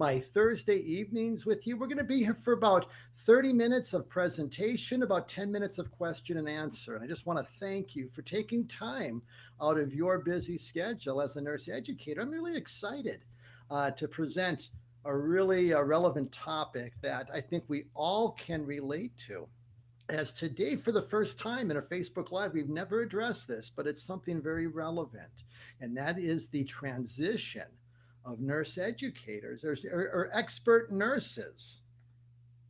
my Thursday evenings with you. We're going to be here for about 30 minutes of presentation, about 10 minutes of question and answer. And I just want to thank you for taking time out of your busy schedule as a nurse educator. I'm really excited to present a really relevant topic that I think we all can relate to. As today, for the first time in a Facebook Live, we've never addressed this, but it's something very relevant, and that is the transition of nurse educators or expert nurses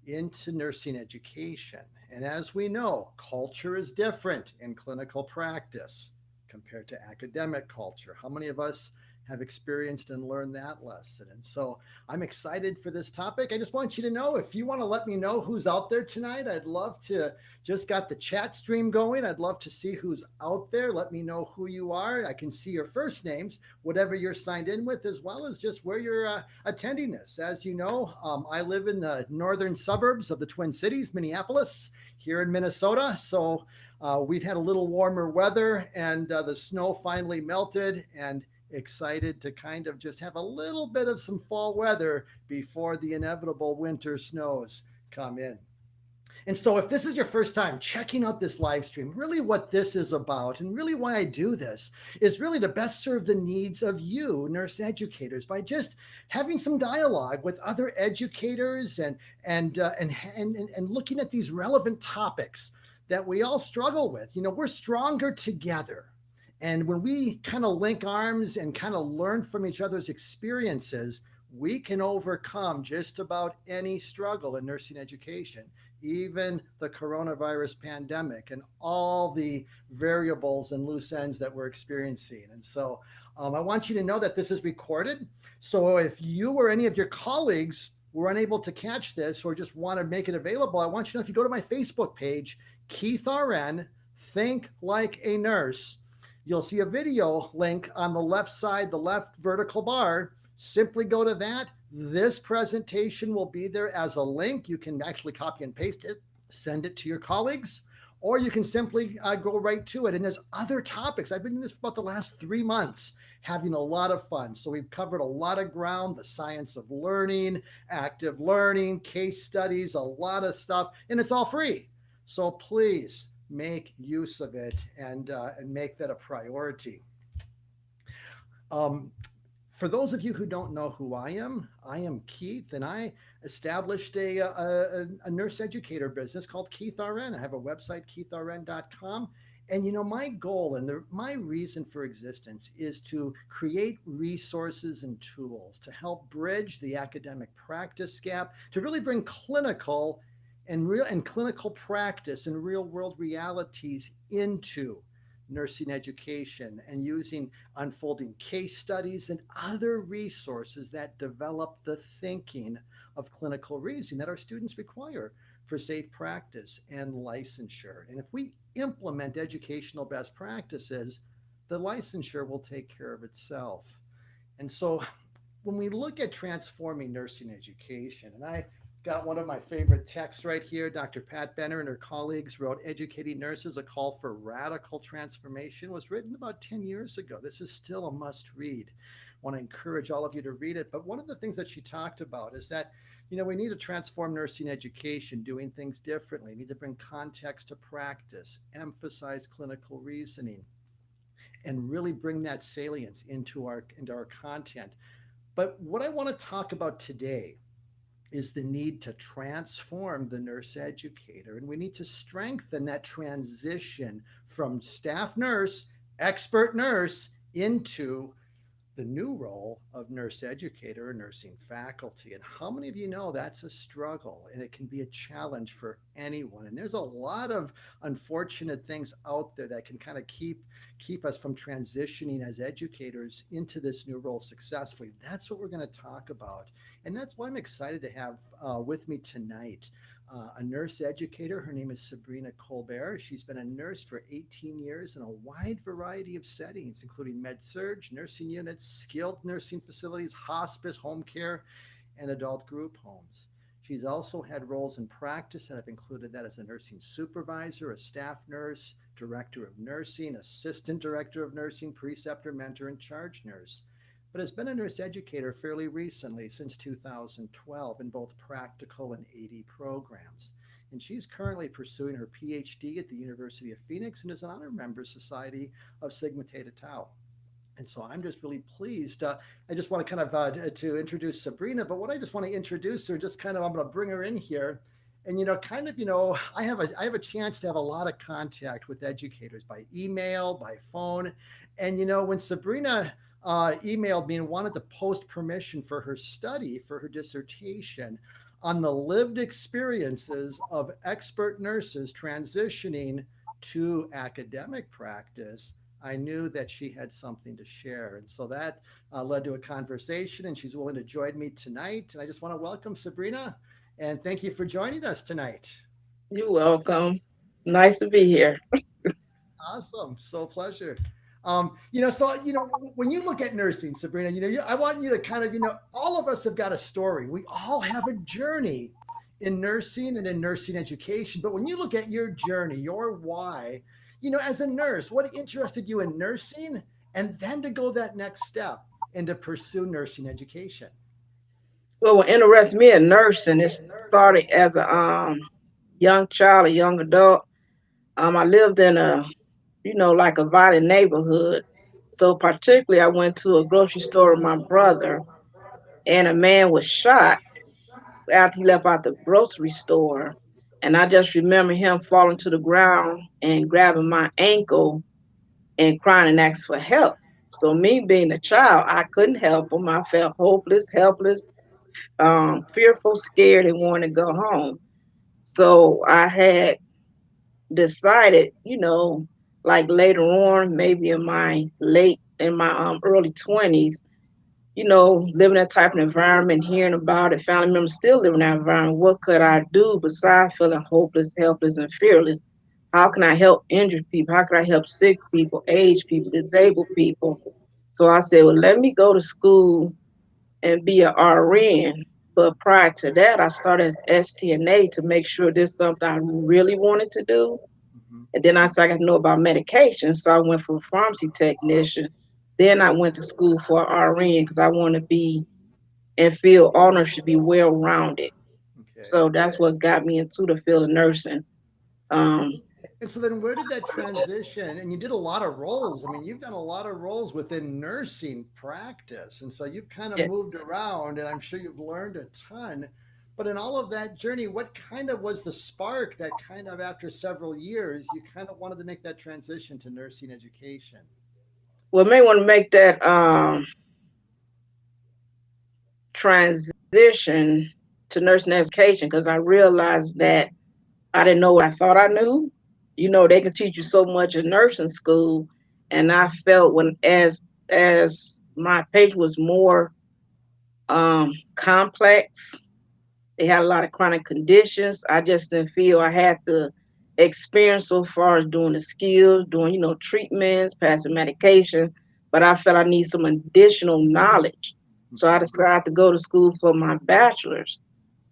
into nursing education. And as we know, culture is different in clinical practice compared to academic culture. How many of us have experienced and learned that lesson? And so I'm excited for this topic. I just want you to know, if you want to let me know who's out there tonight, I'd love to. Just got the chat stream going. I'd love to see who's out there. Let me know who you are. I can see your first names, whatever you're signed in with, as well as just where you're attending this. As you know, I live in the northern suburbs of the Twin Cities, Minneapolis, here in Minnesota. So we've had a little warmer weather, and the snow finally melted, and excited to kind of just have a little bit of some fall weather before the inevitable winter snows come in. And so if this is your first time checking out this live stream, really what this is about, and really why I do this, is really to best serve the needs of you, nurse educators, by just having some dialogue with other educators and looking at these relevant topics that we all struggle with. You know, we're stronger together. And when we kind of link arms and kind of learn from each other's experiences, we can overcome just about any struggle in nursing education, even the coronavirus pandemic and all the variables and loose ends that we're experiencing. And so I want you to know that this is recorded. So if you or any of your colleagues were unable to catch this or just want to make it available, I want you to know, if you go to my Facebook page, Keith RN, Think Like a Nurse, you'll see a video link on the left side, the left vertical bar. Simply go to that. This presentation will be there as a link. You can actually copy and paste it, send it to your colleagues, or you can simply go right to it. And there's other topics. I've been doing this for about the last 3 months, having a lot of fun. So we've covered a lot of ground, the science of learning, active learning, case studies, a lot of stuff, and it's all free. So please make use of it and make that a priority. For those of you who don't know who I am Keith, and I established a nurse educator business called Keith RN. I have a website, keithrn.com. And you know, my goal and my reason for existence is to create resources and tools to help bridge the academic practice gap, to really bring clinical and clinical practice and real world realities into nursing education, and using unfolding case studies and other resources that develop the thinking of clinical reasoning that our students require for safe practice and licensure. And if we implement educational best practices, the licensure will take care of itself. And so when we look at transforming nursing education, and I got one of my favorite texts right here. Dr. Pat Benner and her colleagues wrote, "Educating Nurses, A Call for Radical Transformation," was written about 10 years ago. This is still a must read. I want to encourage all of you to read it. But one of the things that she talked about is that, you know, we need to transform nursing education, doing things differently. We need to bring context to practice, emphasize clinical reasoning, and really bring that salience into our content. But what I want to talk about today is the need to transform the nurse educator. And we need to strengthen that transition from staff nurse, expert nurse, into the new role of nurse educator or nursing faculty. And how many of you know that's a struggle, and it can be a challenge for anyone? And there's a lot of unfortunate things out there that can kind of keep us from transitioning as educators into this new role successfully. That's what we're going to talk about. And that's why I'm excited to have with me tonight a nurse educator. Her name is Sabrina Colbert. She's been a nurse for 18 years in a wide variety of settings, including med-surg, nursing units, skilled nursing facilities, hospice, home care, and adult group homes. She's also had roles in practice that have included that as a nursing supervisor, a staff nurse, director of nursing, assistant director of nursing, preceptor, mentor, and charge nurse. but has been a nurse educator fairly recently, since 2012, in both practical and AD programs. And she's currently pursuing her Ph.D. at the University of Phoenix and is an honor member Society of Sigma Theta Tau. And so I'm just really pleased. I just want to kind of to introduce Sabrina, but what I just want to introduce her, just kind of, I'm going to bring her in here. And kind of, I have a chance to have a lot of contact with educators by email, by phone. And when Sabrina emailed me and wanted to post permission for her study, for her dissertation on the lived experiences of expert nurses transitioning to academic practice, I knew that she had something to share. And so that led to a conversation, and she's willing to join me tonight. And I just want to welcome Sabrina and thank you for joining us tonight. You're welcome. Nice to be here. Awesome. So pleasure. When you look at nursing, Sabrina, I want you to kind of, all of us have got a story. We all have a journey in nursing and in nursing education. But when you look at your journey, your why, as a nurse, what interested you in nursing and then to go that next step and to pursue nursing education? Well, what interests me in nursing, it started as a young child, a young adult. I lived in like a violent neighborhood. So particularly, I went to a grocery store with my brother, and a man was shot after he left out the grocery store. And I just remember him falling to the ground and grabbing my ankle and crying and asking for help. So me being a child, I couldn't help him. I felt hopeless, helpless, fearful, scared, and wanted to go home. So I had decided, like later on, maybe in my early 20s, living that type of environment, hearing about it, family members still living that environment. What could I do besides feeling hopeless, helpless, and fearless? How can I help injured people? How can I help sick people, aged people, disabled people? So I said, well, let me go to school and be an RN. But prior to that, I started as STNA to make sure this is something I really wanted to do. Mhm. And then I started to know about medication. So I went for a pharmacy technician. Then I went to school for RN because I want to be and feel honor should be well rounded. Okay. So that's what got me into the field of nursing. And, Um, and so then where did that transition? And you did a lot of roles. I mean, you've done a lot of roles within nursing practice. And so you've kind of yeah. moved around and I'm sure you've learned a ton. But in all of that journey, what kind of was the spark that kind of after several years, you kind of wanted to make that transition to nursing education? Well, may want to make that transition to nursing education because I realized that I didn't know what I thought I knew. They can teach you so much in nursing school, and I felt when as my page was more complex, they had a lot of chronic conditions. I just didn't feel I had the experience so far as doing the skills, doing treatments, passing medication, but I felt I need some additional knowledge. So I Mhm, decided to go to school for my bachelor's.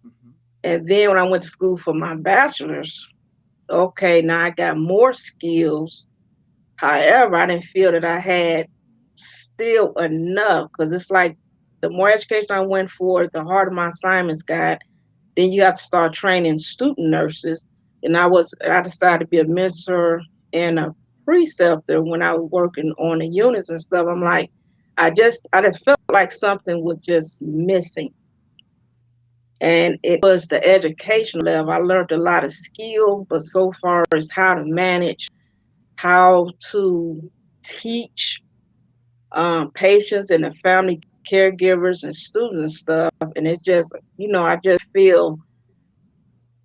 mhm, And then when I went to school for my bachelor's, okay, now I got more skills. However, I didn't feel that I had still enough because it's like the more education I went for, the harder my assignments got. Then you have to start training student nurses. And I decided to be a mentor and a preceptor when I was working on the units and stuff. I just felt like something was just missing. And it was the educational level. I learned a lot of skill, but so far as how to manage, how to teach patients and the family caregivers and students and stuff. And it just, I just feel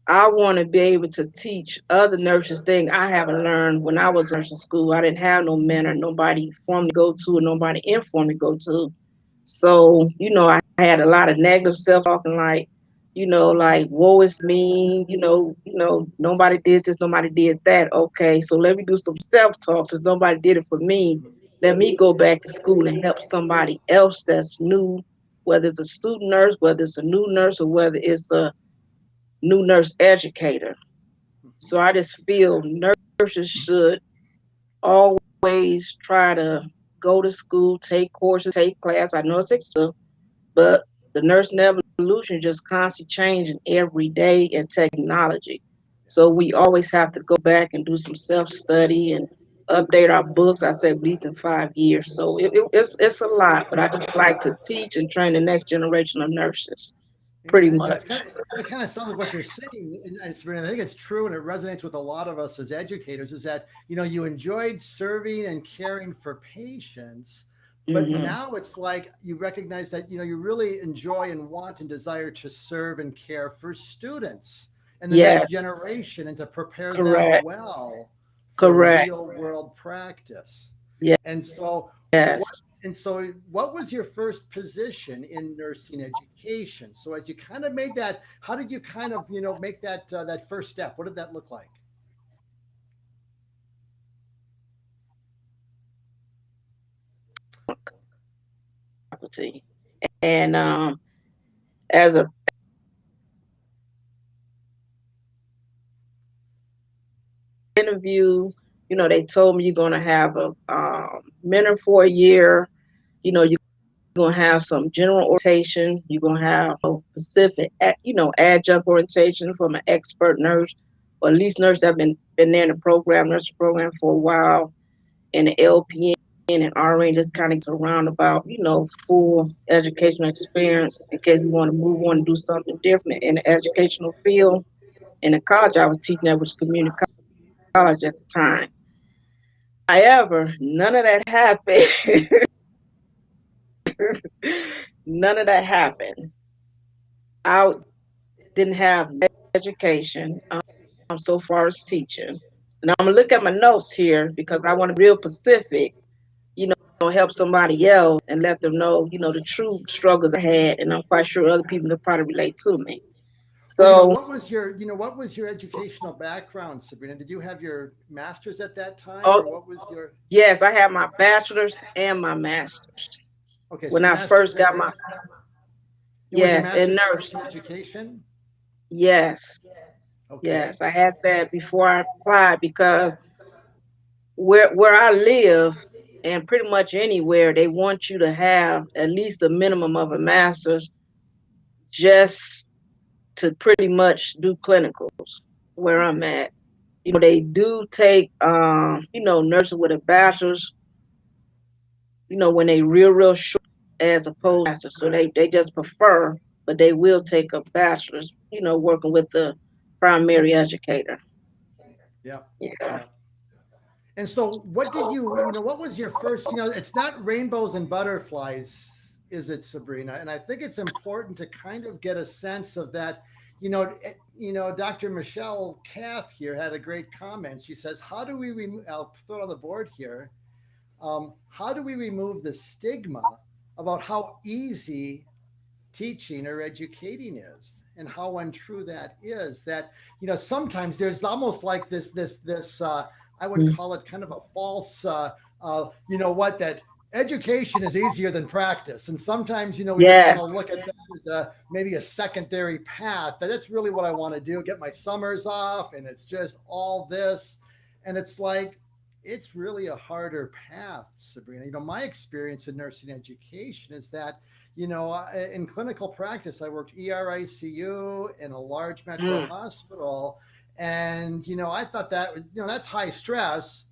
I want to be able to teach other nurses things I haven't learned when I was in nursing school. I didn't have no mentor, nobody for me to go to, nobody informed me to go to. So, I had a lot of negative self-talking like, woe is me, nobody did this, nobody did that. Okay, so let me do some self-talk since nobody did it for me. mhm, Let me go back to school and help somebody else that's new, whether it's a student nurse, whether it's a new nurse, or whether it's a new nurse educator. mhm. So I just feel nurses should always try to go to school, take courses, take class. I know it's expensive, but the nursing evolution just constantly changing every day in technology. So we always have to go back and do some self-study and update our books. I said at least in 5 years. So it's a lot, but I just like to teach and train the next generation of nurses, pretty Amen. Yeah, much. it kind of sounds like what you're saying, and Sabrina, I think it's true, and it resonates with a lot of us as educators. Is that you enjoyed serving and caring for patients, but Hmm. now it's like you recognize that you really enjoy and want and desire to serve and care for students and the next Yes, generation, and to prepare them correct, well for correct. real world practice. Yes. And so, what Yes. and so, what was your first position in nursing education? So, as you kind of made that, how did you kind of make that first step? What did that look like? Faculty. And as a interview, they told me you're going to have a mentor for a year. You're going to have some general orientation. You're going to have a specific, adjunct orientation from an expert nurse, or at least nurse that been there in the program, nursing program for a while, and the LPN and RN just kind of gets around about, full educational experience in case you want to move on and do something different in the educational field. In the college I was teaching at, was community college at the time. However, none of that happened. None of that happened. I didn't have education so far as teaching. And I'm gonna look at my notes here because I want to be real specific, help somebody else and let them know, the true struggles I had, and I'm quite sure other people will probably relate to me. Well, So, what was your educational background, Sabrina? Did you have your master's at that time, oh or what was your? yes, I have my bachelor's and my master's. Okay, so When your I master's first in got my, was your yes, in master's in nursing. nursing education? Yes, Okay, yes, I had that before I applied because where I live, and pretty much anywhere, they want you to have at least a minimum of a master's just to pretty much do clinicals where I'm at. They do take nurses with a bachelor's, when they real short as opposed to master's. So they just prefer, but they will take a bachelor's, working with the primary educator. yeah, Yeah. yeah. And so, what did what was your first, it's not rainbows and butterflies, is it, Sabrina? And I think it's important to kind of get a sense of that. Dr. Michelle Kath here had a great comment. She says, how do we remove, I'll throw it on the board here. How do we remove the stigma about how easy teaching or educating is, and how untrue that is? That sometimes there's almost like this I would Mm. call it kind of a false that education is easier than practice, and sometimes we just kind Yes. of look at that as maybe a secondary path. That's really what I want to do, get my summers off, and it's just all this. And it's like, it's really a harder path, Sabrina. My experience in nursing education is that in clinical practice, I worked ERICU in a large metro Mm. hospital. And, I thought that, that's high stress,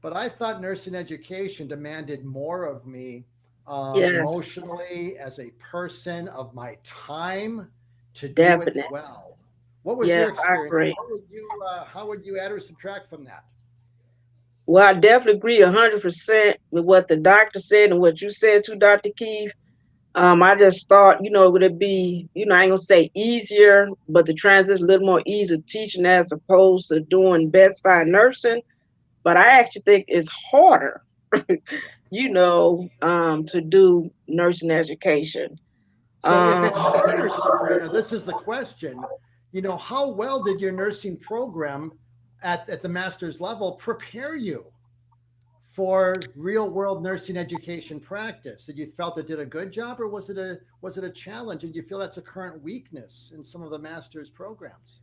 but I thought nursing education demanded more of me Yes, emotionally, as a person, of my time to do it definitely. well. What was your Yes, I experience? And agree. how would you add or subtract from that? Well, I definitely agree 100% with what the doctor said and what you said too, Dr. Keith. I just thought, would it be, I ain't gonna say easier, but the transition a little more easy teaching as opposed to doing bedside nursing. But I actually think it's harder, to do nursing education. So if Um, it's harder, Sabrina, this is the question. How well did your nursing program at the master's level prepare you for real world nursing education practice? Did you felt it did a good job, or was it a challenge? And do you feel that's a current weakness in some of the master's programs?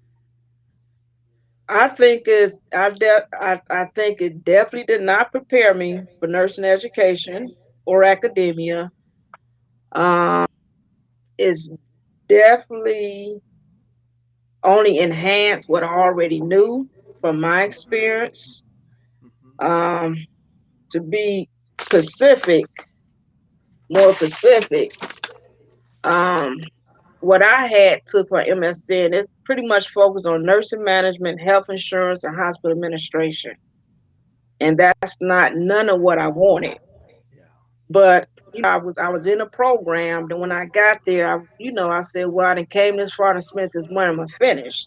I think it's I think it definitely did not prepare me for nursing education or academia. Um, it's definitely only enhanced what I already knew from my experience. Mhm. Um, to be specific, more specific, um, what I had took for MSc, and it pretty much focused on nursing management, health insurance, and hospital administration. And that's not none of what I wanted. Yeah. But I was in a program. Then when I got there, I said, well, I done came this far and spent this money. I'm gonna finish.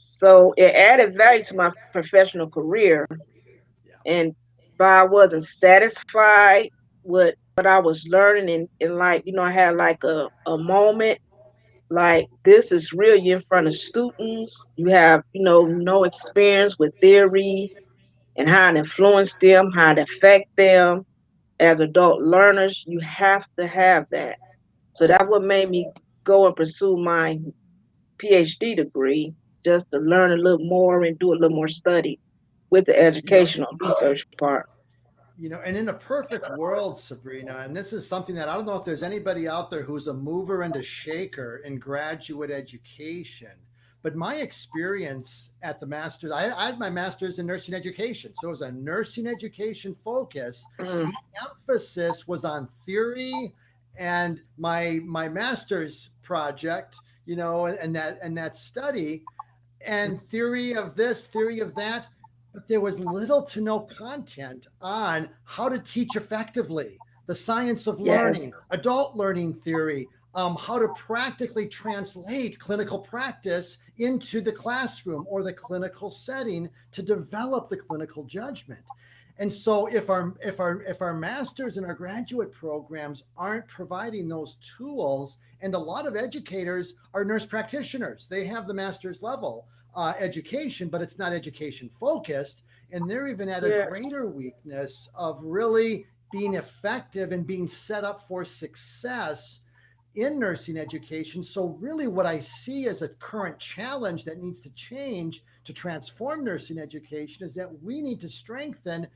So it added value to my professional career, Yeah. and but I wasn't satisfied with what I was learning, and like I had like a moment like this is real. You're in front of students. You have no experience with theory and how it influenced them, how it affect them as adult learners. You have to have that. So that's what made me go and pursue my Ph.D. degree, just to learn a little more and do a little more study with the You know, educational research part. and in a perfect world, Sabrina, and this is something that I don't know if there's anybody out there who's a mover and a shaker in graduate education. But my experience at the master's, I had my master's in nursing education. So it was a nursing education focus. Mm, The emphasis was on theory, and my master's project, and that study and theory of this, theory of that, but there was little to no content on how to teach effectively, the science of learning, yes. adult learning theory, how to practically translate clinical practice into the classroom or the clinical setting to develop the clinical judgment. And so if our masters and our graduate programs aren't providing those tools, and a lot of educators are nurse practitioners, they have the master's level education, but it's not education focused. And they're even at a Yes. greater weakness of really being effective and being set up for success in nursing education. So, really, what I see as a current challenge that needs to change to transform nursing education is that we need to strengthen,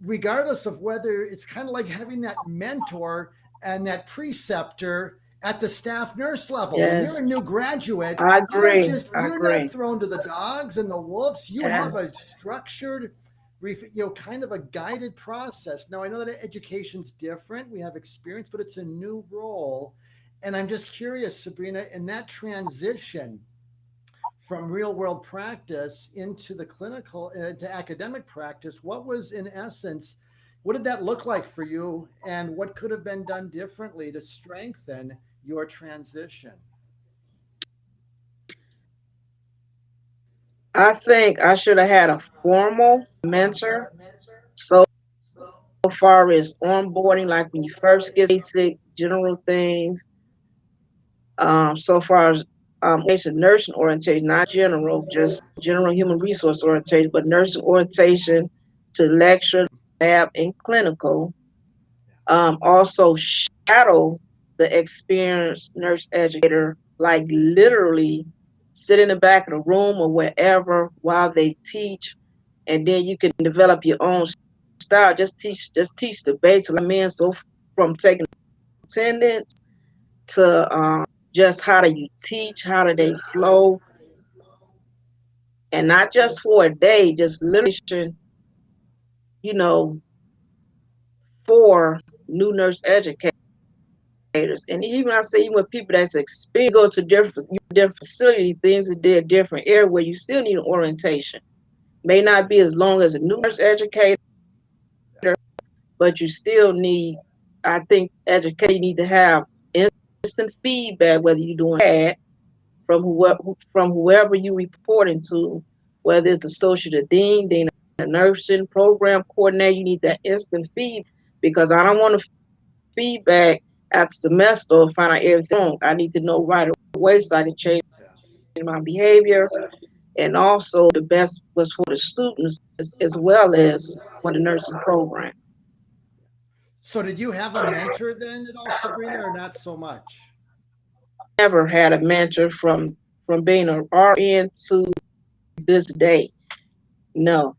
regardless of whether it's kind of like having that mentor and that preceptor at the staff nurse level. When you're a Yes. new graduate, I you don't agree. just I you're not agree. thrown to the dogs and the wolves. You have a Yes. structured, kind of a guided process. Now I know that education's different. We have experience, but it's a new role. And I'm just curious, Sabrina, in that transition from real world practice into the clinical, to academic practice, what was in essence, what did that look like for you, and what could have been done differently to strengthen your transition? I think I should have had a formal mentor. So far as onboarding, like when you first get basic general things, so far as nursing orientation, not general, just general human resource orientation, but nursing orientation to lecture, lab, and clinical. Also shadow the experienced nurse educator, like literally sit in the back of the room or wherever while they teach, and then you can develop your own style. Just teach the basics. I mean, so from taking attendance to just how do you teach, how do they flow, and not just for a day, just literally, you know, for new nurse educators. And even I say, even with people that's experienced, go to different facility, things that they're different area where you still need an orientation. May not Yeah, be as long as a new nurse educator, yeah, but you still need, I think, educate. You need to have instant feedback, whether you're doing bad from whoever you reporting to, whether it's associate dean, the nursing program coordinator. You need that instant feedback because I don't want to feedback at semester or find out everything wrong. I need to know right away so I can change yeah. my behavior, and also the best was for the students as well as for the nursing program. So did you have a mentor then at all, Sabrina, or not so much? Never had a mentor from being an RN to this day. No.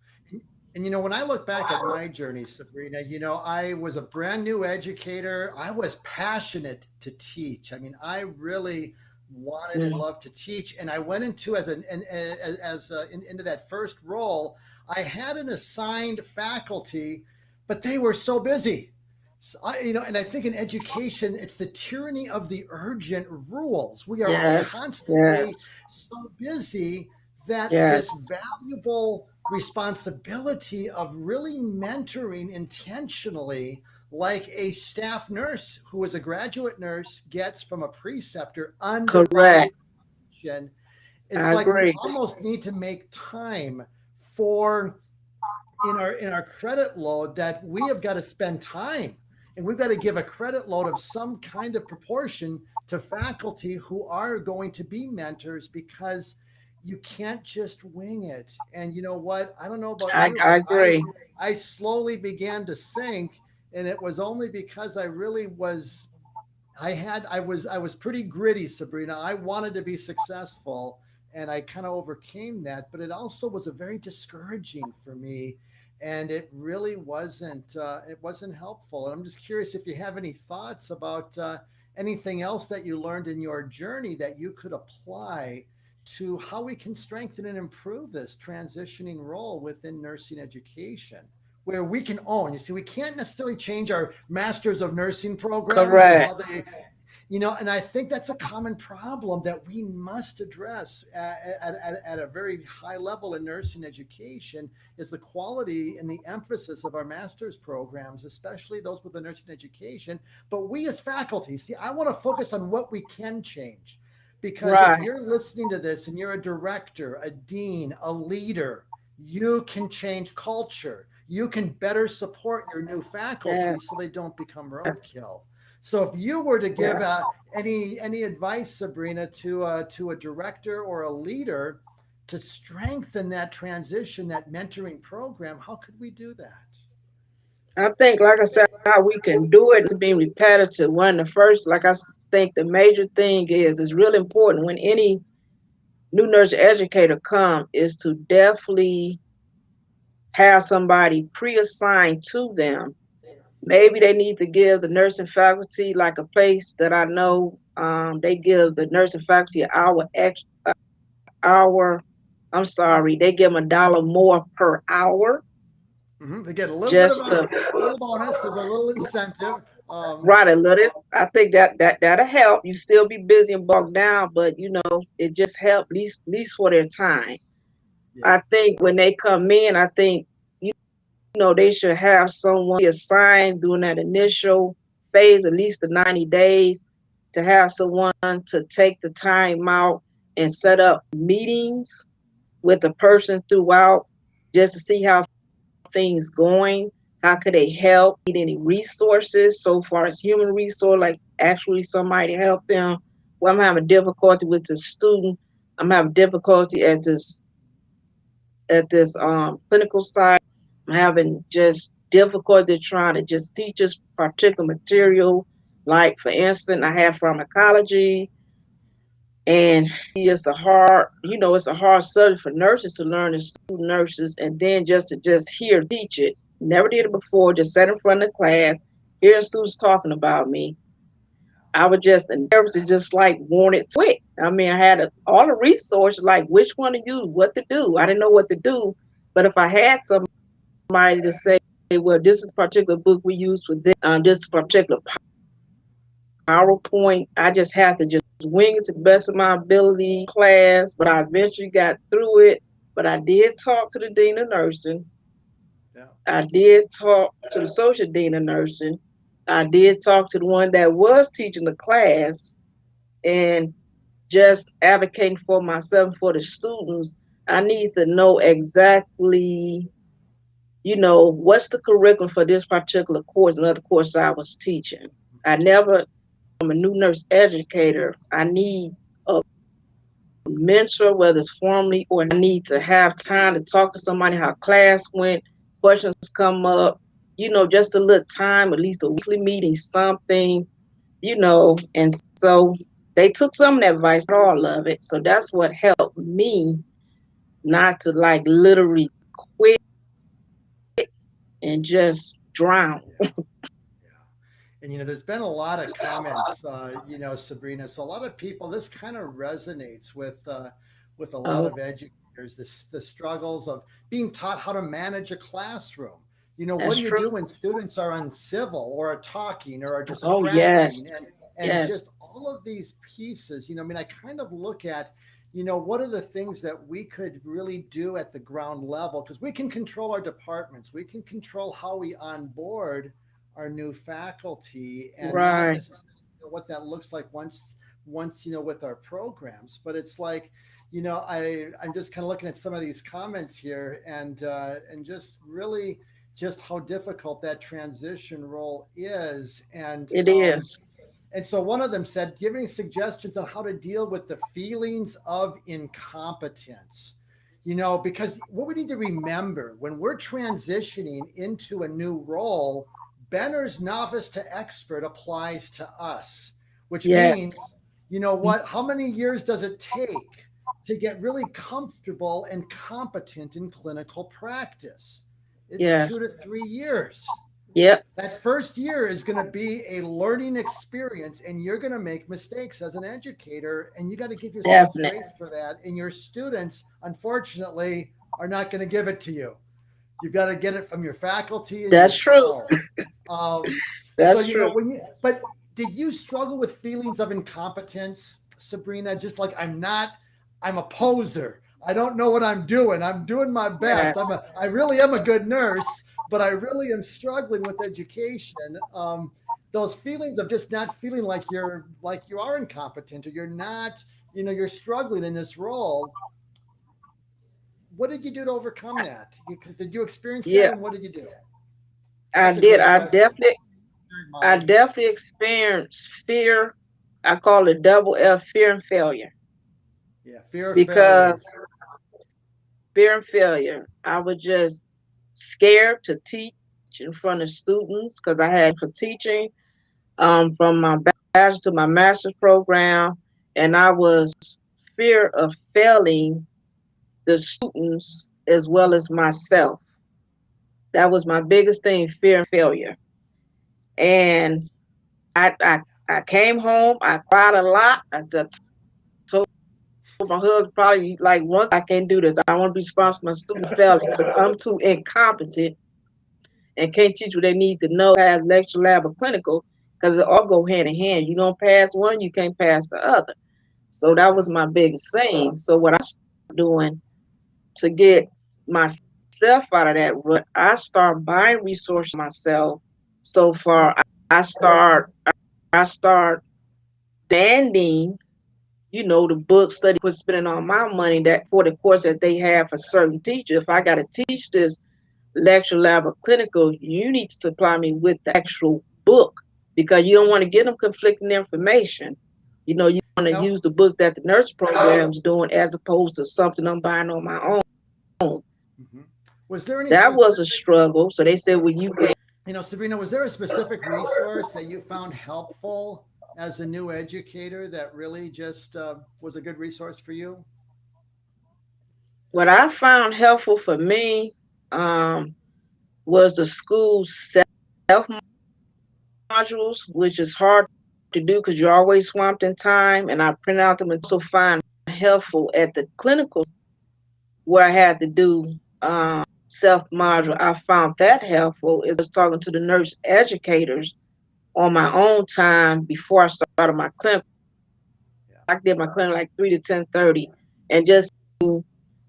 And when I look back at my journey, Sabrina, I was a brand new educator. I was passionate to teach. I mean, I really wanted and Mm. loved to teach. And I went into into that first role. I had an assigned faculty, but they were so busy. So and I think in education, it's the tyranny of the urgent rules. We are Yes. constantly Yes. so busy that this Yes. valuable responsibility of really mentoring intentionally, like a staff nurse who is a graduate nurse gets from a preceptor Correct. undivided attention. It's I like we agree. almost need to make time for in our credit load that we have got to spend time, and we've got to give a credit load of some kind of proportion to faculty who are going to be mentors, because you can't just wing it. And you know what, I don't know about you, I but i agree. i slowly began to sink. And it was only because I really was I was pretty gritty, Sabrina. I wanted to be successful, and I kind of overcame that. But it also was a very discouraging for me, and it really wasn't helpful. And I'm just curious if you have any thoughts about anything else that you learned in your journey that you could apply to how we can strengthen and improve this transitioning role within nursing education, where we can own. You see, we can't necessarily change our masters of nursing programs and how Correct. and I think that's a common problem that we must address at a very high level in nursing education, is the quality and the emphasis of our master's programs, especially those with the nursing education. But we as faculty, see, I want to focus on what we can change. Because if Right. you're listening to this and you're a director, a dean, a leader, you can change culture. You can better support your new faculty Yes. so they don't become Yes. roadkill. So if you were to give Yeah. any advice, Sabrina, to a director or a leader to strengthen that transition, that mentoring program, how could we do that? I think, like I said, how we can do it to be repetitive. One, the first, like think the major thing is it's really important when any new nurse educator come is to definitely have somebody pre-assigned to them. Maybe they need to give the nursing faculty, like a place that I know, they give the nursing faculty an hour. I'm sorry, they give them $1 more per hour They get a little bit of just a to little bonus. There's a little incentive. write a little. I think that'll help. You still be busy and bogged down, but it just help at least for their time. Yeah. I think when they come in, I think they should have someone assigned during that initial phase, at least the 90 days, to have someone to take the time out and set up meetings with the person throughout just to see how things going. How could they help? Need any resources so far as human resource, like actually somebody to help them? Well, I'm having difficulty with the student. I'm having difficulty at this clinical side. I'm having just difficulty trying to just teach this particular material. Like for instance, I have pharmacology, and it's a hard subject for nurses to learn as student nurses, and then just hear teach it. Never did it before. Just sat in front of the class, hearing students talking about me. I was just nervous to just like want it quick. I mean, I had all the resources, like which one to use, what to do. I didn't know what to do, but if I had somebody to say, well, this is a particular book we use for this particular PowerPoint, I just had to just wing it to the best of my ability class, but I eventually got through it. But I did talk to the dean of nursing. Yeah. I did talk to the social dean of nursing. I did talk to the one that was teaching the class, and just advocating for myself and for the students. I need to know exactly, what's the curriculum for this particular course, another course I was teaching. I never, I'm a new nurse educator. I need a mentor, whether it's formally or I need to have time to talk to somebody how class went, questions come up, just a little time, at least a weekly meeting, something, and so they took some of that advice, not all of it. So that's what helped me not to like literally quit and just drown. Yeah. Yeah. And there's been a lot of comments, Sabrina. So a lot of people, this kind of resonates with a lot Oh, of educators. The struggles of being taught how to manage a classroom. What that's do you true. do when students are uncivil or are talking or are Oh, distracting yes. and Yes. just all of these pieces. I mean, I kind of look at what are the things that we could really do at the ground level because we can control our departments, we can control how we onboard our new faculty and not Right. necessarily what that looks like once with our programs. But it's like I'm just kind of looking at some of these comments here and just really just how difficult that transition role is. It is. And so one of them said, giving suggestions on how to deal with the feelings of incompetence. Because what we need to remember when we're transitioning into a new role, Benner's novice to expert applies to us, which Yes. means, what, how many years does it take to get really comfortable and competent in clinical practice? It's Yes. 2 to 3 years. Yep. That first year is going to be a learning experience and you're going to make mistakes as an educator and you got to give yourselves Definitely. grace for that, and your students unfortunately are not going to give it to you. You've got to get it from your faculty and That's true. yourself. So That's true. but did you struggle with feelings of incompetence, Sabrina? Just like I'm a poser, I don't know what I'm doing, I'm doing my best, Yes. I really am a good nurse, but I really am struggling with education. Those feelings of just not feeling like you are incompetent or you're not, you're struggling in this role. What did you do to overcome that? Because did you experience that, Yeah, and what did you do? I That's a did. great question. I Molly. definitely experienced fear. I call it double F, fear and failure. Yeah, fear of failure. Because fear and failure, I was just scared to teach in front of students because I had for teaching from my bachelor's to my master's program, and I was fear of failing the students as well as myself. That was my biggest thing, fear and failure. And I came home, I cried a lot. I just told my husband probably like once I can't do this. I want to be responsible for my student failing because I'm too incompetent and can't teach what they need to know, pass lecture, lab, or clinical, because it all go hand in hand. You don't pass one, you can't pass the other. So that Yeah. was my biggest thing. So what I started doing to get myself out of that rut, I start buying resources myself. So far, I start standing, the book study, quit spending all my money that for the course that they have for certain teachers. If I got to teach this lecture, lab, or clinical, you need to supply me with the actual book because you don't want to give them conflicting information. You want to Now, use the book that the nurse program's doing as opposed to something I'm buying on my own. mhm. Was there any That was a specific, struggle. So they said, well, you can. Sabrina, was there a specific resource that you found helpful as a new educator that really just was a good resource for you? What I found helpful for me um, was the school self modules, which is hard to do because you're always swamped in time. And I print out them and also find helpful at the clinicals where I had to do self module. I found that helpful is talking to the nurse educators on my own time before I started my clinic. Yeah. I did my clinic like 3 to 10:30, and just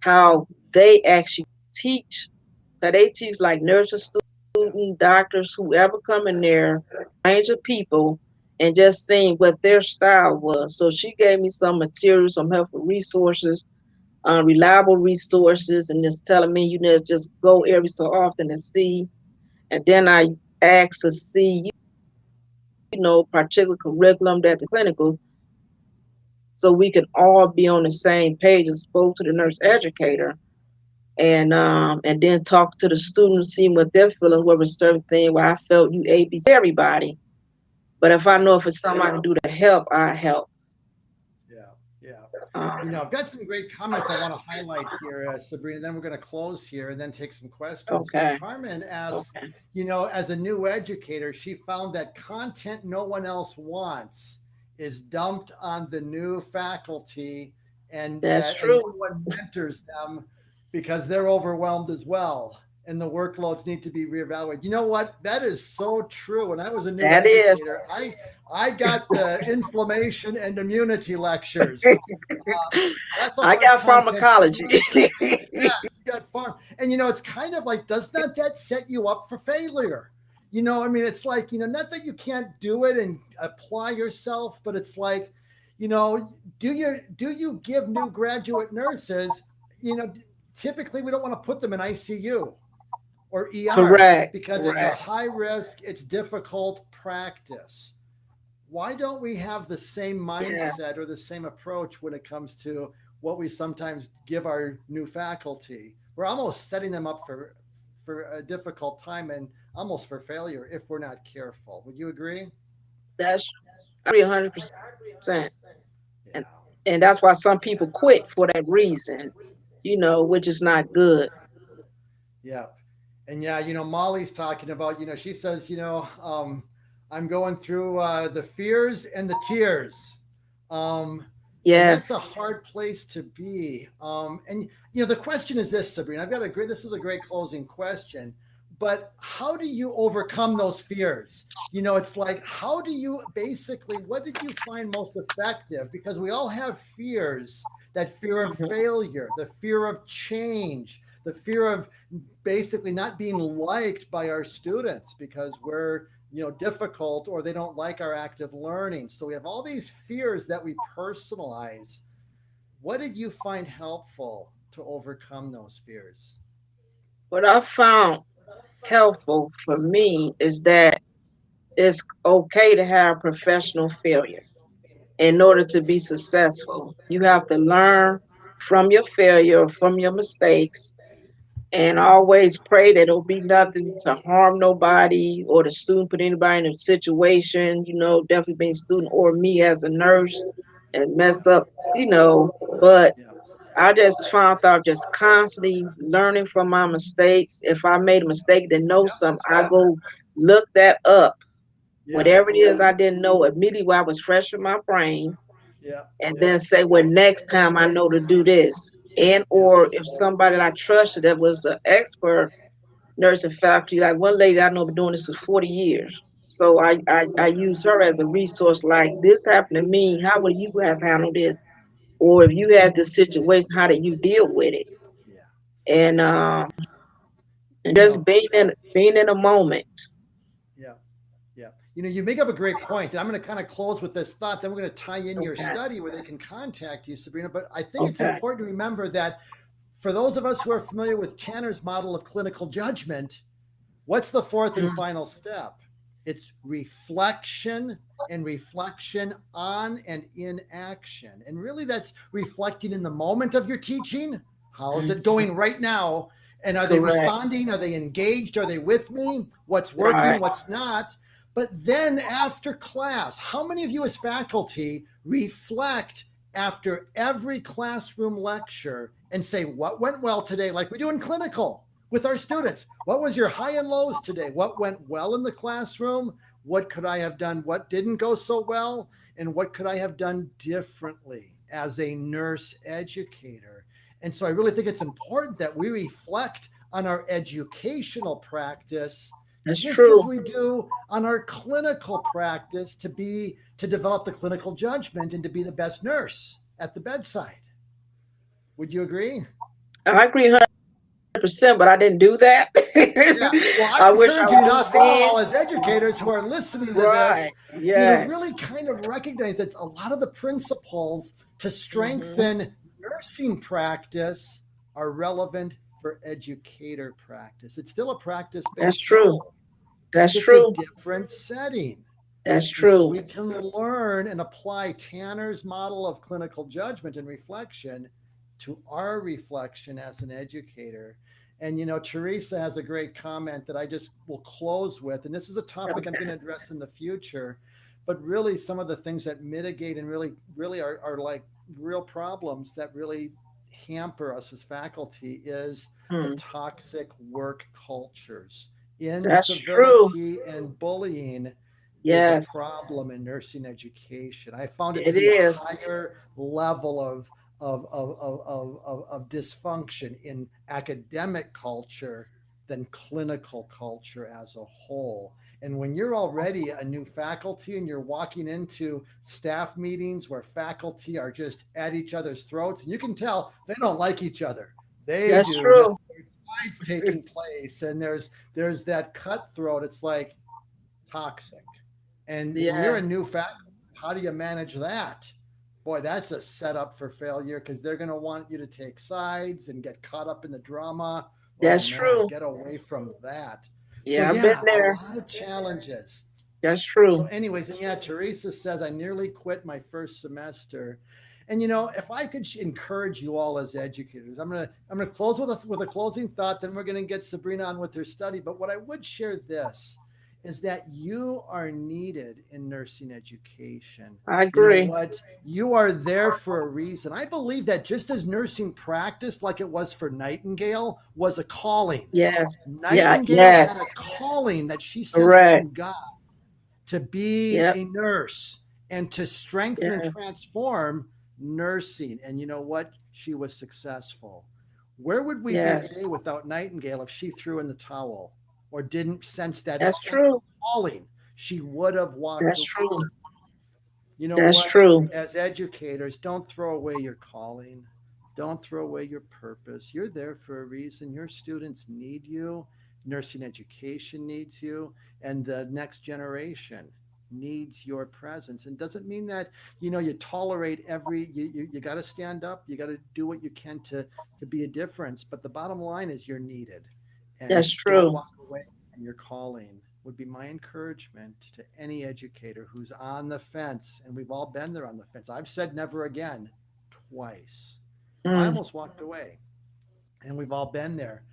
how they actually teach. That they teach like nurses, Yeah. students, doctors, whoever come in there, range of people, and just seeing what their style was. So she gave me some materials, some helpful resources, reliable resources, and just telling me, just go every so often and see. And then I asked to see, particular curriculum that the clinical, so we can all be on the same page and spoke to the nurse educator. And then talk to the students, seeing what they're feeling, what was certain thing where I felt you ABC everybody. But if I know if it's something I can do to help, I help. Yeah. Yeah. I've got some great comments I want to highlight here, Sabrina. Then we're going to close here and then take some questions. But Okay. Carmen asks, Okay. as a new educator, she found that content no one else wants is dumped on the new faculty, and That's no true. one mentors them because they're overwhelmed as well. And the workloads need to be reevaluated. You know what? That is so true. When I was a new That is. educator, I got the inflammation and immunity lectures. That's a I hard got content to pharmacology. learn. Yes, you got farm. And it's kind of like, does not that set you up for failure? It's like, not that you can't do it and apply yourself, but it's like, do you give new graduate nurses, typically we don't want to put them in ICU or ER Correct. because it's a Correct. high risk, it's difficult practice. Why don't we have the same Yeah. mindset or the same approach when it comes to what we sometimes give our new faculty? We're almost setting them up for a difficult time and almost for failure if we're not careful. Would you agree? That's I agree 100%. Yeah. And and that's why some people quit for that reason, which is not good. Yeah. And yeah, Molly's talking about, she says, I'm going through the fears and the tears. And that's a Yes. hard place to be. And the question is this, Sabrina. This is a great closing question. But how do you overcome those fears? It's like, how do you basically, what did you find most effective? Because we all have fears, that fear of Mhm. failure, the fear of change, the fear of basically not being liked by our students because we're difficult or they don't like our active learning. So we have all these fears that we personalize. What did you find helpful to overcome those fears? What I found helpful for me is that it's okay to have professional failure. In order to be successful, you have to learn from your failure, from your mistakes, and always pray that it'll be nothing to harm nobody or the student, put anybody in a situation, definitely being student or me as a nurse and mess up, but Yeah, I just found out just constantly learning from my mistakes. If I made a mistake, then know yeah, something, that's I right. go look that up. Yeah, Whatever it is I didn't know immediately while I was fresh in my brain, yeah, and yeah, then say, well, next time I know to do this. And yeah, or if somebody that I trusted that was an expert nursing faculty, like one lady I know been doing this for 40 years. So I use her as a resource, like this happened to me, how would you have handled this? Or if you had this situation, how did you deal with it? yeah. And And and you just know, being in a moment. yeah, yeah. You make up a great point. And I'm going to kind of close with this thought. Then we're going to tie in your Okay. study where they can contact you, Sabrina. But I think it's Okay. important to remember that for those of us who are familiar with Tanner's model of clinical judgment, what's the fourth and Mhm. final step? It's reflection and reflection on and in action. And really, that's reflecting in the moment of your teaching. How's it Mhm. going right now? And are they Correct. responding? Are they engaged? Are they with me? What's working? Right. What's not? But then after class, how many of you as faculty reflect after every classroom lecture and say, what went well today, like we do in clinical with our students? What was your high and lows today? What went well in the classroom? What could I have done? What didn't go so well? And what could I have done differently as a nurse educator? And so I really think it's important that we reflect on our educational practice That's just as true. we do on our clinical practice to develop the clinical judgment and to be the best nurse at the bedside. Would you agree? I agree 100%, but I didn't do that. Yeah. Well, I'm I wish I encouraging would us have been. all as educators who are listening to Right. this, really Yes. kind of recognize that a lot of the principles to Hmm. strengthen nursing practice are relevant for educator practice. It's still a practice That's based true. role, it's That's just a true. different setting. That's And so true. we can learn and apply Tanner's model of clinical judgment and reflection to our reflection as an educator. And Teresa has a great comment that I just will close with. And this is a topic I'm going to address in the future. But really, some of the things that mitigate and really are like real problems that really hamper us as faculty is the Mm, toxic work cultures. that's true. Incivility and bullying is a Yes, problem in nursing education. I found it to it be a is. higher level of dysfunction in academic culture than clinical culture as a whole. And when you're already a new faculty and you're walking into staff meetings where faculty are just at each other's throats, and you can tell they don't like each other. They That's do. true. There's fights taking place, and there's that cutthroat. It's like toxic. And when you're a Yes, new faculty, how do you manage that? Boy, that's a setup for failure because they're going to want you to take sides and get caught up in the drama. Oh that's man, true. get away from that. So, Yeah, I've been yeah, a there. lot of challenges. That's So, true. anyways, and yeah, Teresa says, I nearly quit my first semester. And if I could encourage you all as educators, I'm gonna close with a closing thought. Then we're gonna get Sabrina on with her study. But what I would share this is that you are needed in nursing education. I You know agree. what? You are there for a reason. I believe that just as nursing practice, like it was for Nightingale, was a calling. Yes. Yeah, Nightingale had a yes. calling that she sensed Correct. from God to be Yep. a nurse and to strengthen and Yes. transform nursing. And you know what? She was successful. Where would we be today Yes. without Nightingale if she threw in the towel or didn't sense that That's same true. calling? She would have walked That's away. true. You know That's what? true. As educators, don't throw away your calling. Don't throw away your purpose. You're there for a reason. Your students need you. Nursing education needs you. And the next generation needs your presence. And doesn't mean that, you tolerate you got to stand up. You got to do what you can to be a difference. But the bottom line is you're needed. And That's don't true. walk away from your calling would be my encouragement to any educator who's on the fence. And we've all been there on the fence. I've said never again twice. I Mm, almost walked away, and we've all been there.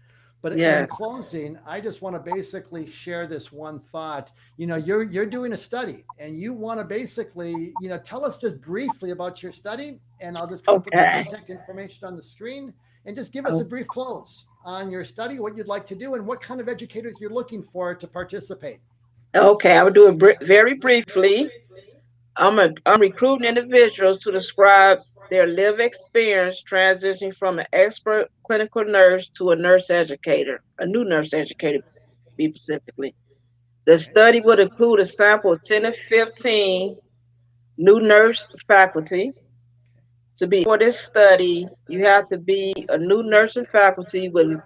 But in yes. closing, I just want to basically share this one thought. You're doing a study, and you want to basically, tell us just briefly about your study, and I'll just kind of put the Okay. contact information on the screen, and just give us a Oh, brief close on your study, what you'd like to do, and what kind of educators you're looking for to participate. okay. I will do it very briefly. I'm recruiting individuals to describe their lived experience transitioning from an expert clinical nurse to a nurse educator, a new nurse educator, be specifically. The Okay. study would include a sample of 10 to 15 new nurse faculty. To be for this study, you have to be a new nursing faculty with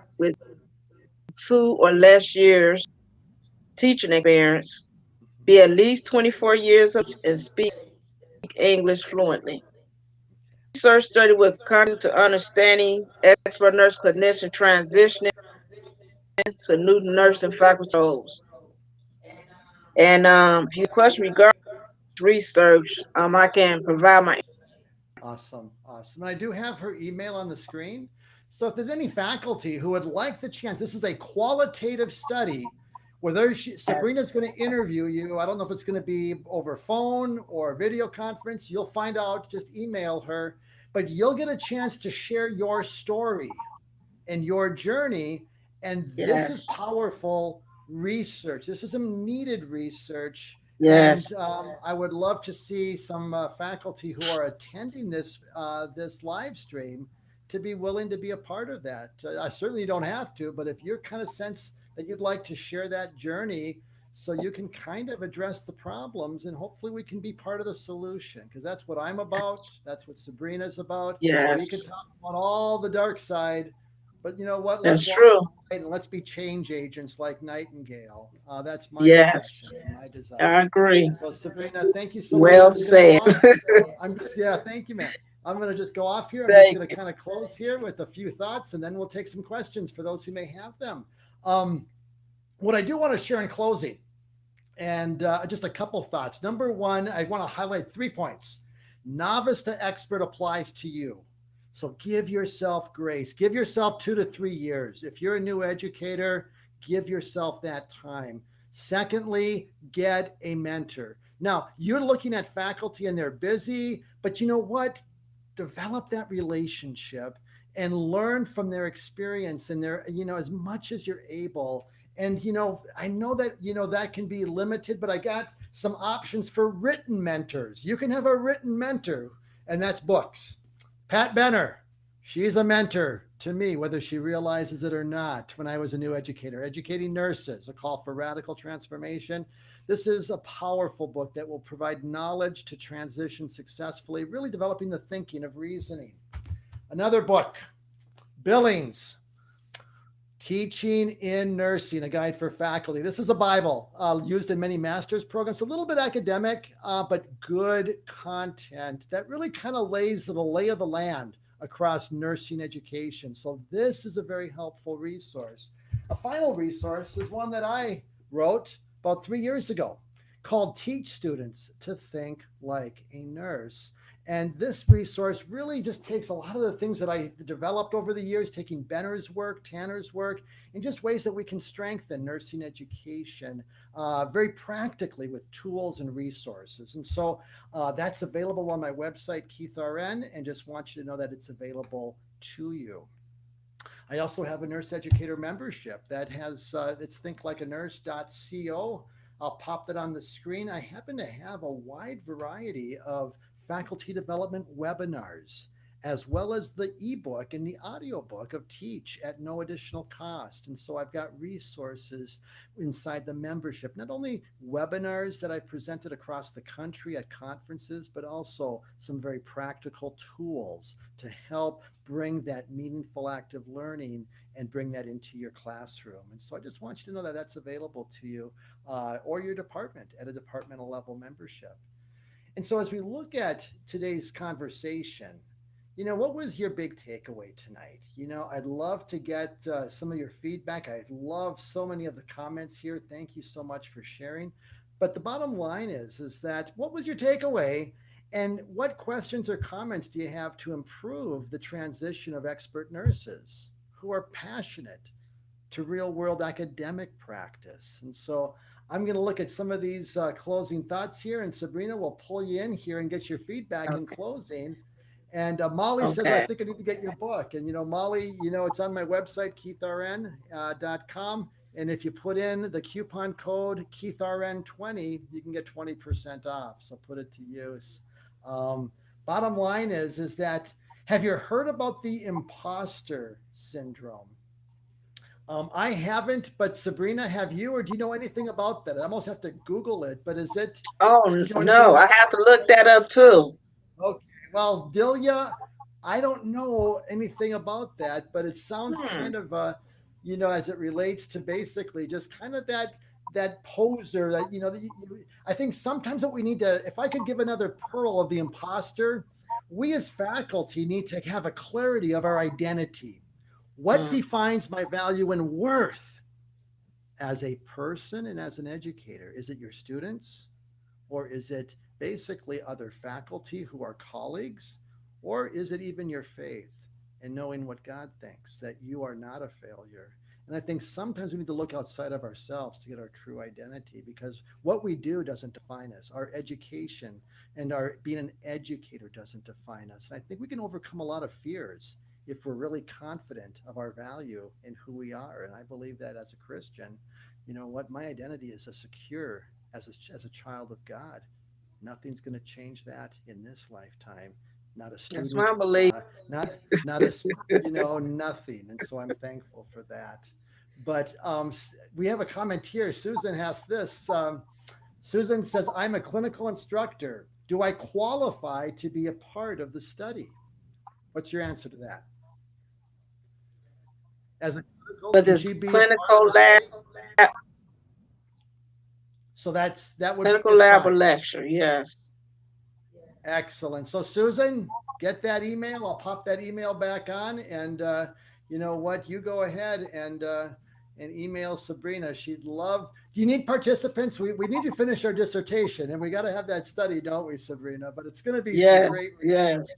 2 or less years teaching experience, be at least 24 years of age, and speak English fluently. Research study will contribute to understanding expert nurse clinician transitioning to new nursing faculty roles. And if you question regarding research, I can provide my. Awesome. Awesome. And I do have her email on the screen. So if there's any faculty who would like the chance, this is a qualitative study where Sabrina's going to interview you. I don't know if it's going to be over phone or video conference. You'll find out, just email her, but you'll get a chance to share your story and your journey. And this is Yes, powerful research. This is some needed research. And yes, I would love to see some faculty who are attending this live stream to be willing to be a part of that. I certainly don't have to, but if you're kind of sense that you'd like to share that journey, so you can kind of address the problems, and hopefully we can be part of the solution, because that's what I'm about. That's what Sabrina's about. We can yes. talk about all the dark side, but you know what? Let's That's walk true. and let's be change agents like Nightingale. That's my passion Yes, and my desire. I agree. So Sabrina, thank you so much. Well I'm just going to go said. off. I'm just Yeah, thank you, man. I'm going to just go off here. I'm just Thank going to you. kind of close here with a few thoughts, and then we'll take some questions for those who may have them. Um, what I do want to share in closing, and just a couple thoughts. Number one, I want to highlight 3 points. Novice to expert applies to you. So give yourself grace. Give yourself 2 to 3 years. If you're a new educator, give yourself that time. Secondly, get a mentor. Now, you're looking at faculty and they're busy, but you know what? develop that relationship and learn from their experience and their, as much as you're able. And, I know that, that can be limited, but I got some options for written mentors. You can have a written mentor, and that's books. Pat Benner, she's a mentor to me, whether she realizes it or not. When I was a new educator, Educating Nurses, A Call for Radical Transformation. This is a powerful book that will provide knowledge to transition successfully, really developing the thinking of reasoning. Another book, Billings, Teaching in Nursing, a guide for faculty. This is a Bible used in many master's programs, a little bit academic, but good content that really kind of lays the lay of the land across nursing education. So this is a very helpful resource. A final resource is one that I wrote about 3 years ago called Teach Students to Think Like a Nurse. And this resource really just takes a lot of the things that I developed over the years, taking Benner's work, Tanner's work, and just ways that we can strengthen nursing education very practically with tools and resources. And so that's available on my website, KeithRN, and just want you to know that it's available to you. I also have a nurse educator membership that has, it's thinklikeanurse.co. I'll pop that on the screen. I happen to have a wide variety of faculty development webinars, as well as the ebook and the audiobook of Teach at no additional cost. And so I've got resources inside the membership, not only webinars that I presented across the country at conferences, but also some very practical tools to help bring that meaningful active learning and bring that into your classroom. And so I just want you to know that that's available to you or your department at a departmental level membership. And so as we look at today's conversation, what was your big takeaway tonight? I'd love to get some of your feedback. I love so many of the comments here. Thank you so much for sharing. But the bottom line is that what was your takeaway, and what questions or comments do you have to improve the transition of expert nurses who are passionate to real world academic practice? And so I'm going to look at some of these closing thoughts here, and Sabrina will pull you in here and get your feedback in closing. And Molly says, I think I need to get your book. And, Molly, it's on my website, KeithRN.com. And if you put in the coupon code KeithRN20, you can get 20% off. So put it to use. Bottom line is that, have you heard about the imposter syndrome? I haven't, but Sabrina, have you, or do you know anything about that? I almost have to Google it, but is it? Oh, no, I have to look that up too. Okay. Well, Delia, I don't know anything about that, but it sounds kind of, as it relates to basically just kind of that poser that, I think sometimes what we need to, if I could give another pearl of the imposter, we as faculty need to have a clarity of our identity. What defines my value and worth as a person and as an educator? Is it your students, or is it basically other faculty who are colleagues, or is it even your faith and knowing what God thinks, that you are not a failure? And I think sometimes we need to look outside of ourselves to get our true identity, because what we do doesn't define us. Our education and our being an educator doesn't define us. And I think we can overcome a lot of fears if we're really confident of our value in who we are. And I believe that as a Christian, my identity is as secure as a child of God. Nothing's going to change that in this lifetime. Not a student. That's my belief. Not a, nothing. And so I'm thankful for that. But we have a comment here. Susan has this. Susan says, I'm a clinical instructor. Do I qualify to be a part of the study? What's your answer to that? As a clinical lab. So that would clinical lab or lecture, yes. Excellent. So Susan, get that email. I'll pop that email back on, and you know what? You go ahead and email Sabrina. She'd love. Do you need participants? We need to finish our dissertation, and we got to have that study, don't we, Sabrina? But it's going to be great. Yes.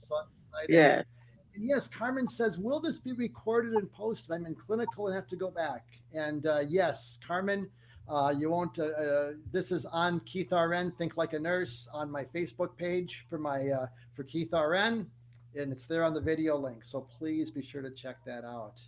Yes. And yes, Carmen says, will this be recorded and posted? I'm in clinical and have to go back. And yes, Carmen, you won't. This is on KeithRN, Think Like a Nurse, on my Facebook page for Keith RN. and it's there on the video link. So please be sure to check that out.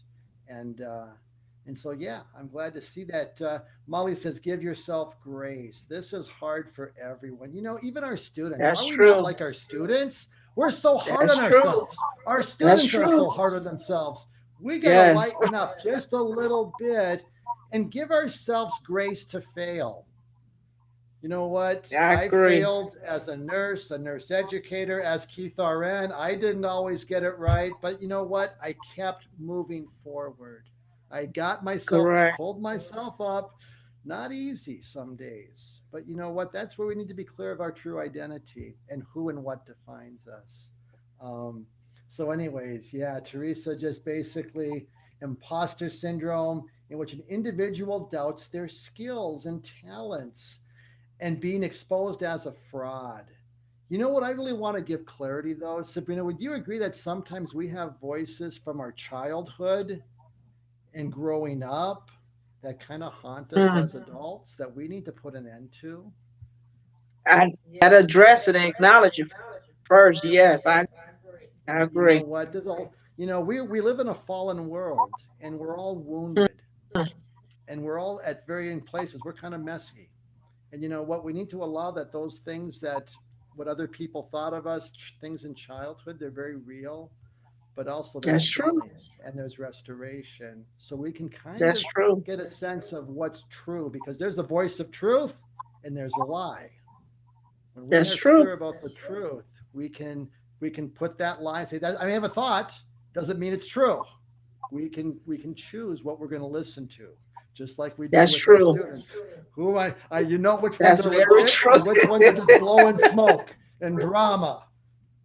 And so yeah, I'm glad to see that. Molly says, "Give yourself grace. This is hard for everyone. Even our students. Are That's we not true. like our students? We're so hard That's on true. ourselves. Our That's students are true. so hard on themselves. We got to Yes, lighten up just a little bit and give ourselves grace to fail. You know what? I I agree. failed as a nurse educator, as Keith RN. I didn't always get it right, but you know what? I kept moving forward. I got myself, Correct. pulled myself up. Not easy some days, but you know what? That's where we need to be clear of our true identity and who and what defines us. Um, so, anyways, yeah, Teresa just basically imposter syndrome, in which an individual doubts their skills and talents and being exposed as a fraud. You know what I really want to give clarity though, Sabrina, would you agree that sometimes we have voices from our childhood and growing up that kind of haunt us Mm. as adults that we need to put an end to? I gotta address it and acknowledge it first. Yes, I You know agree. what? We live in a fallen world and we're all Mm. wounded and we're all at varying places. We're kind of messy. And you know what? We need to allow that those things that what other people thought of us, things in childhood, they're very real, but also there's That's true. healing and there's restoration. So we can kind That's of true. get a sense of what's true because there's the voice of truth and there's a lie. When we That's are true. clear about the truth, we can put that lie and say that I have a thought, doesn't mean it's true. We can choose what we're going to listen to, just like we do That's with our true. students. Who you know which ones That's are very legit true. and which ones are just blowing smoke and drama.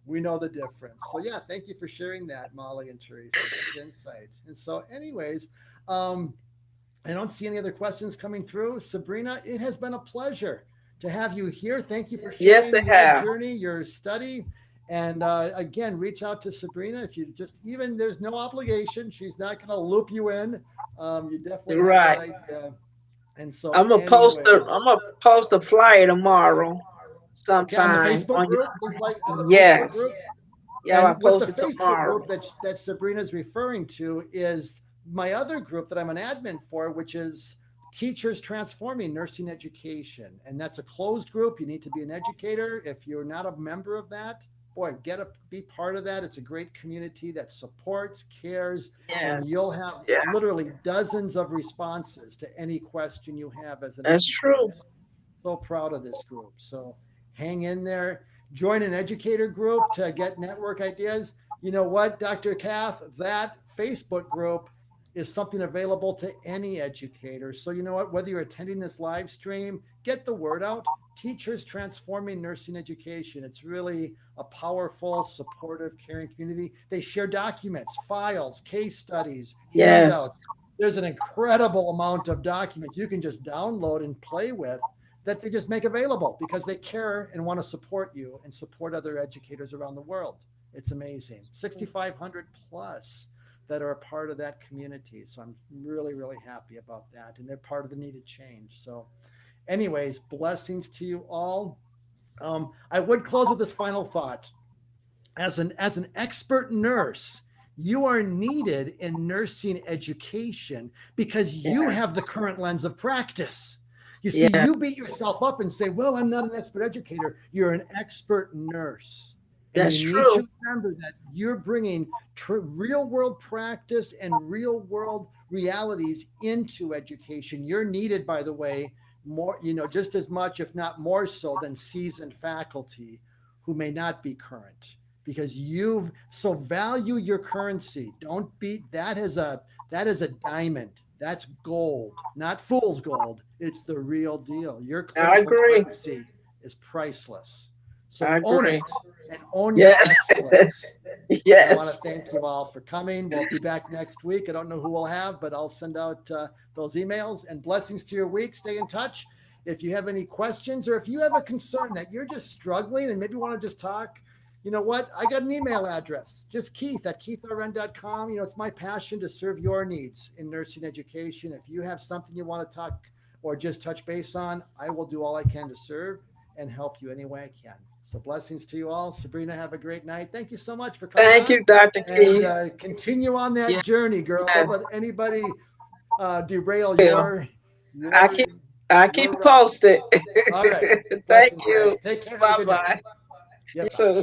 We know the difference. So yeah, thank you for sharing that, Molly and Teresa. Great insight. And so, anyways, um, I don't see any other questions coming through. Sabrina, it has been a pleasure to have you here. Thank you for Yes, they sharing your have. journey, your study. And again, reach out to Sabrina if you just even there's no obligation. She's not going to loop you in. You definitely have that Right. idea. And so, I'm gonna post a anyways, I'm gonna post a flyer tomorrow okay, on the sometime Facebook on group, things like on the your Facebook yes. group. Yeah, I'll And with the post it Facebook tomorrow. group that Sabrina is referring to is my other group that I'm an admin for, which is Teachers Transforming Nursing Education. And that's a closed group. You need to be an educator. If you're not a member of that, boy, be part of that. It's a great community that supports, cares, and you'll Yes. have Yeah, literally dozens of responses to any question you have as an that's educator. true. So proud of this group. So hang in there. Join an educator group to get network ideas. You know what, Dr. Kath, that Facebook group is something available to any educator. So you know what, whether you're attending this live stream, get the word out. Teachers Transforming Nursing Education. It's really a powerful, supportive, caring community. They share documents, files, case studies, handouts. Yes. There's an incredible amount of documents you can just download and play with that they just make available because they care and want to support you and support other educators around the world. It's amazing. 6,500 plus that are a part of that community. So I'm really, really happy about that. And they're part of the needed change. So, anyways, blessings to you all. I would close with this final thought. As an expert nurse, you are needed in nursing education because you have the Yes. current lens of practice. You see, you Yes. beat yourself up and say, well, I'm not an expert educator. You're an expert nurse. And you That's need true. to remember that you're bringing real world practice and real world realities into education. You're needed, by the way, more, just as much, if not more so, than seasoned faculty who may not be current because you've so value your currency. Don't beat that is a diamond. That's gold, not fool's gold. It's the real deal. Your I clinical agree. currency is priceless. I So own agree. it and own your Yes. excellence. And I want to Yes. thank you all for coming. We'll be back next week. I don't know who we'll have, but I'll send out those emails and blessings to your week. Stay in touch. If you have any questions or if you have a concern that you're just struggling and maybe want to just talk, you know what? I got an email address, just Keith at keithrn.com. It's my passion to serve your needs in nursing education. If you have something you want to talk or just touch base on, I will do all I can to serve and help you any way I can. So blessings to you all. Sabrina, have a great night. Thank you so much for coming Thank on. you, Dr. And Keith. continue on that Yes. journey, girl. Don't let anybody derail Will. I your keep I your keep ride. posted. All right. Thank Blessings, man. you. Take care. Have a Bye good night. bye. Yeah, You bye. too.